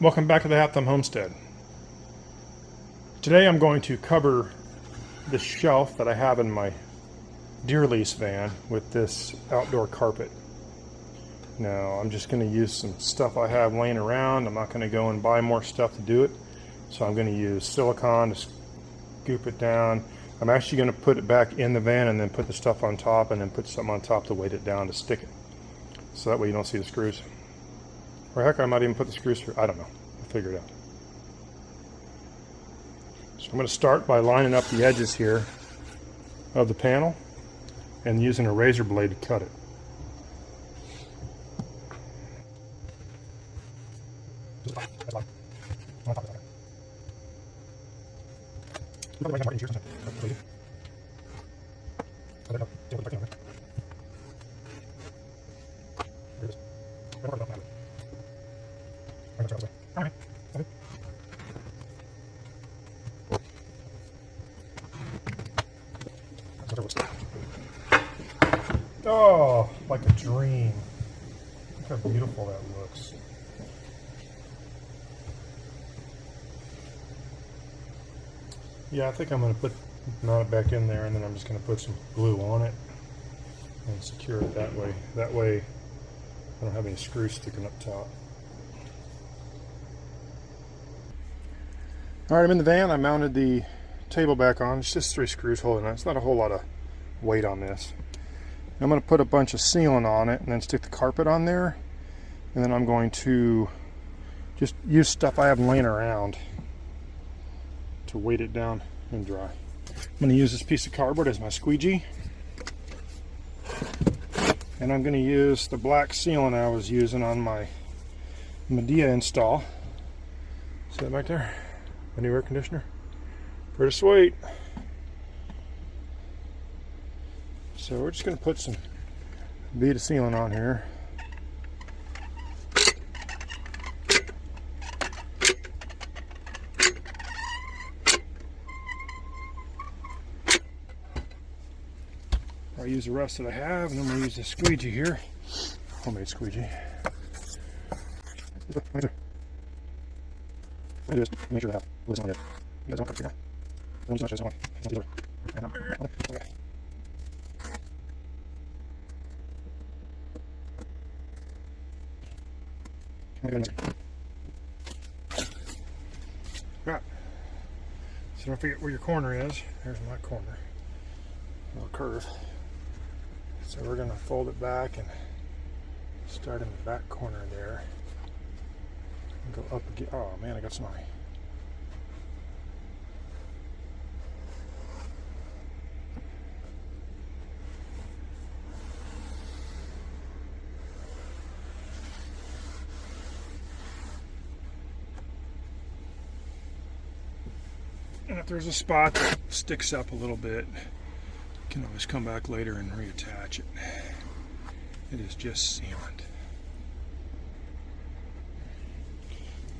Welcome back to the Half Thumb Homestead. Today I'm going to cover this shelf that I have in my deer lease van with this outdoor carpet. Now I'm just going to use some stuff I have laying around. I'm not going to go and buy more stuff to do it. So I'm going to use silicone to scoop it down. I'm actually going to put it back in the van and then put the stuff on top and then put something on top to weight it down to stick it. So that way you don't see the screws. Or heck, I might even put the screws through. I don't know. I'll figure it out. So I'm going to start by lining up the edges here of the panel and using a razor blade to cut it. Oh, like a dream. Look how beautiful that looks. Yeah, I think I'm going to mount it back in there, and then I'm just going to put some glue on it and secure it that way. That way I don't have any screws sticking up top. Alright, I'm in the van. I mounted the table back on. It's just 3 screws holding it. It's not a whole lot of weight on this. I'm going to put a bunch of sealant on it and then stick the carpet on there, and then I'm going to just use stuff I have laying around to weight it down and dry. I'm going to use this piece of cardboard as my squeegee, and I'm going to use the black sealant I was using on my Medea install. See that back there? My new air conditioner. Pretty sweet. So we're just going to put some bead of sealant on here. I'll use the rest that I have, and I'm going to use this squeegee here. Homemade squeegee. Just make sure to have this on it. You guys don't forget. Don't use much as I want. Okay. Right. So don't forget where your corner is. There's my corner. A little curve. So we're going to fold it back and start in the back corner there. And go up again. Oh man, I got some money. And if there's a spot that sticks up a little bit, you can always come back later and reattach it. It is just sealant.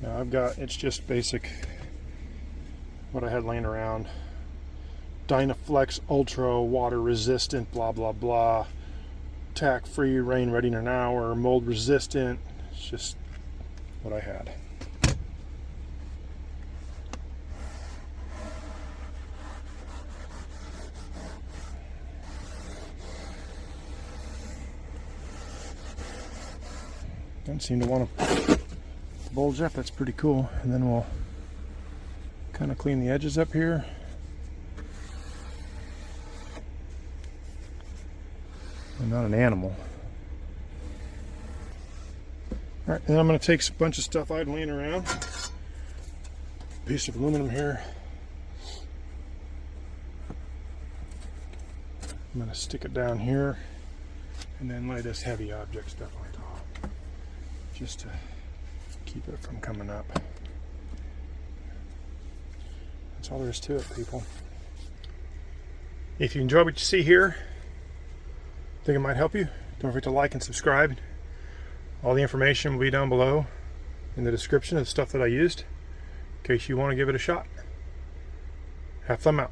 Now it's just basic, what I had laying around. Dynaflex Ultra, water resistant, blah, blah, blah. Tack free, rain ready in an hour, mold resistant. It's just what I had. Don't seem to want to bulge up. That's pretty cool. And then we'll kind of clean the edges up here. I'm not an animal. All right, and then I'm going to take a bunch of stuff I had laying around. Piece of aluminum here. I'm going to stick it down here and then lay this heavy object stuff on top, just to keep it from coming up. That's all there is to it, people. If you enjoy what you see here, think it might help you, don't forget to like and subscribe. All the information will be down below in the description of the stuff that I used, in case you want to give it a shot. Have fun out.